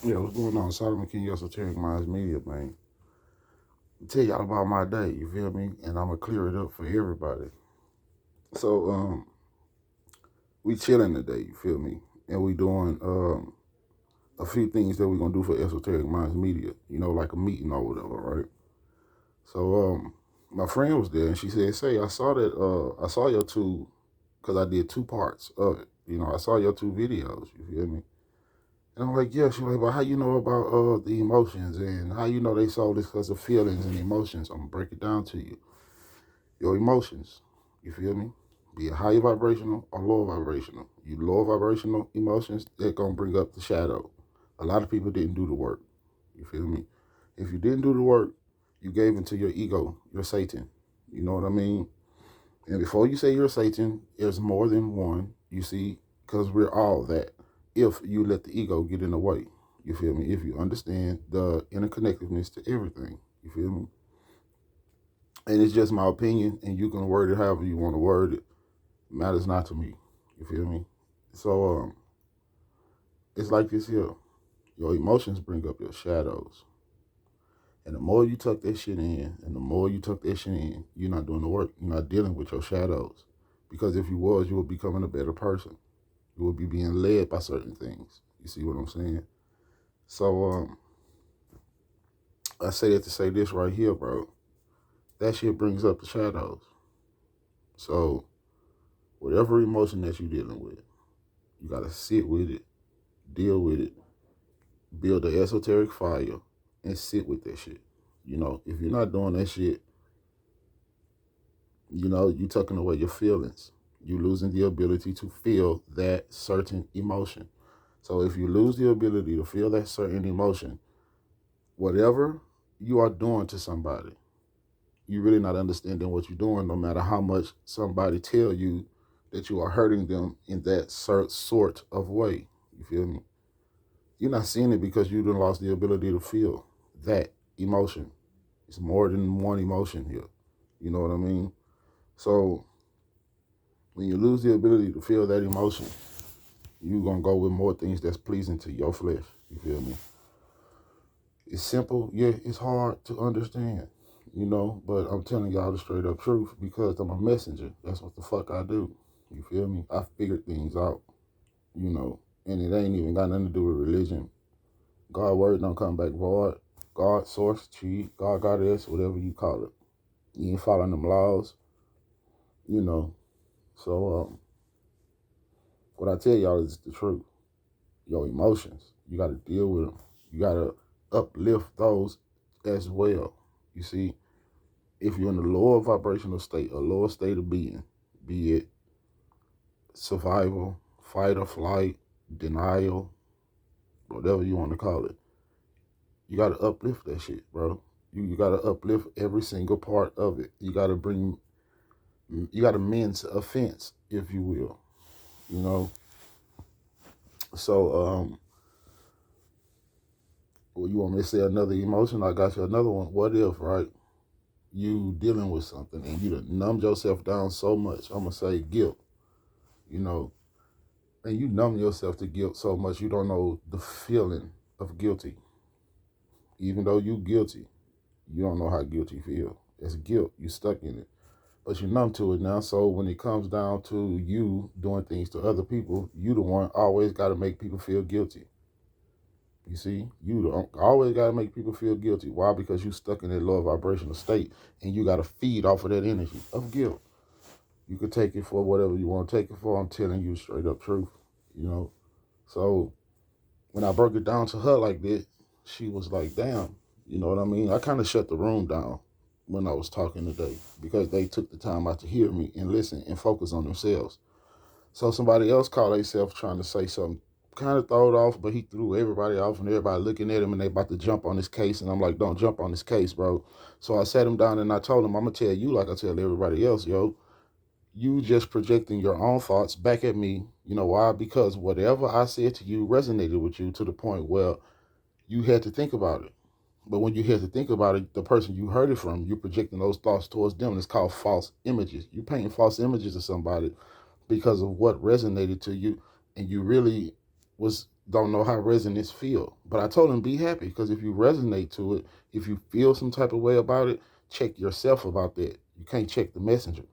Yeah, what's going on? Solomon King, Esoteric Minds Media, man. Tell y'all about my day, you feel me? And I'm gonna clear it up for everybody. So, we chilling today, you feel me? And we doing a few things that we gonna do for Esoteric Minds Media, like a meeting or whatever, right? So, my friend was there and she said, "Say, I saw your two, cause I did two parts of it. I saw your two videos, you feel me?" And I'm like, yeah. She was like, well, how you know about the emotions and how you know they saw this because of feelings and emotions? I'm gonna break it down to you. Your emotions, you feel me? Be it higher vibrational or lower vibrational. You lower vibrational emotions, they're gonna bring up the shadow. A lot of people didn't do the work. You feel me? If you didn't do the work, you gave into your ego, your Satan. You know what I mean? And before you say you're Satan, there's more than one, you see, because we're all that. If you let the ego get in the way, you feel me? If you understand the interconnectedness to everything, you feel me? And it's just my opinion, and you can word it however you want to word it. Matters not to me, you feel me? So, it's like this here. Your emotions bring up your shadows. And the more you tuck that shit in, and the more you tuck that shit in, you're not doing the work. You're not dealing with your shadows. Because if you was, you would be becoming a better person. You will be being led by certain things. You see what I'm saying? So I say that to say this right here, bro. That shit brings up the shadows. So whatever emotion that you're dealing with, you gotta sit with it, deal with it, build the esoteric fire, and sit with that shit. If you're not doing that shit, you tucking away your feelings. You losing the ability to feel that certain emotion. So if you lose the ability to feel that certain emotion, whatever you are doing to somebody, you really not understanding what you're doing, no matter how much somebody tell you that you are hurting them in that sort of way. You feel me? You're not seeing it because you done lost the ability to feel that emotion. It's more than one emotion here. You know what I mean? So when you lose the ability to feel that emotion, you're gonna go with more things that's pleasing to your flesh. You feel me? It's simple, yeah, it's hard to understand, but I'm telling y'all the straight up truth because I'm a messenger. That's what the fuck I do. You feel me? I figured things out, and it ain't even got nothing to do with religion. God word don't come back void. God source, chi, God goddess, whatever you call it. You ain't following them laws, you know. So what I tell y'all is the truth. Your emotions, you got to deal with them. You got to uplift those as well. You see, if you're in a lower vibrational state, a lower state of being, be it survival, fight or flight, denial, whatever you want to call it, you got to uplift that shit, bro. You got to uplift every single part of it. You got to mend a fence, if you will, you know. So, well, you want me to say another emotion? I got you another one. What if, right? You dealing with something and you done numbed yourself down so much. I'm gonna say guilt, you know, and you numb yourself to guilt so much you don't know the feeling of guilty. Even though you guilty, you don't know how guilty feel. It's guilt. You stuck in it. But you're numb to it now. So when it comes down to you doing things to other people, you the one always gotta make people feel guilty. You see, you don't always gotta make people feel guilty. Why? Because you stuck in that low vibrational state and you gotta feed off of that energy of guilt. You could take it for whatever you want to take it for. I'm telling you straight up truth, you know. So when I broke it down to her like that, she was like, damn, you know what I mean? I kind of shut the room down when I was talking today because they took the time out to hear me and listen and focus on themselves. So somebody else called themselves trying to say something, kind of throw it off, but he threw everybody off and everybody looking at him and they about to jump on this case. And I'm like, don't jump on this case, bro. So I sat him down and I told him, I'm going to tell you like I tell everybody else, yo, you just projecting your own thoughts back at me. You know why? Because whatever I said to you resonated with you to the point where you had to think about it. But when you had to think about it, the person you heard it from, you're projecting those thoughts towards them. It's called false images. You're painting false images of somebody because of what resonated to you, and you really was don't know how resonance feel. But I told him be happy, because if you resonate to it, if you feel some type of way about it, check yourself about that. You can't check the messenger.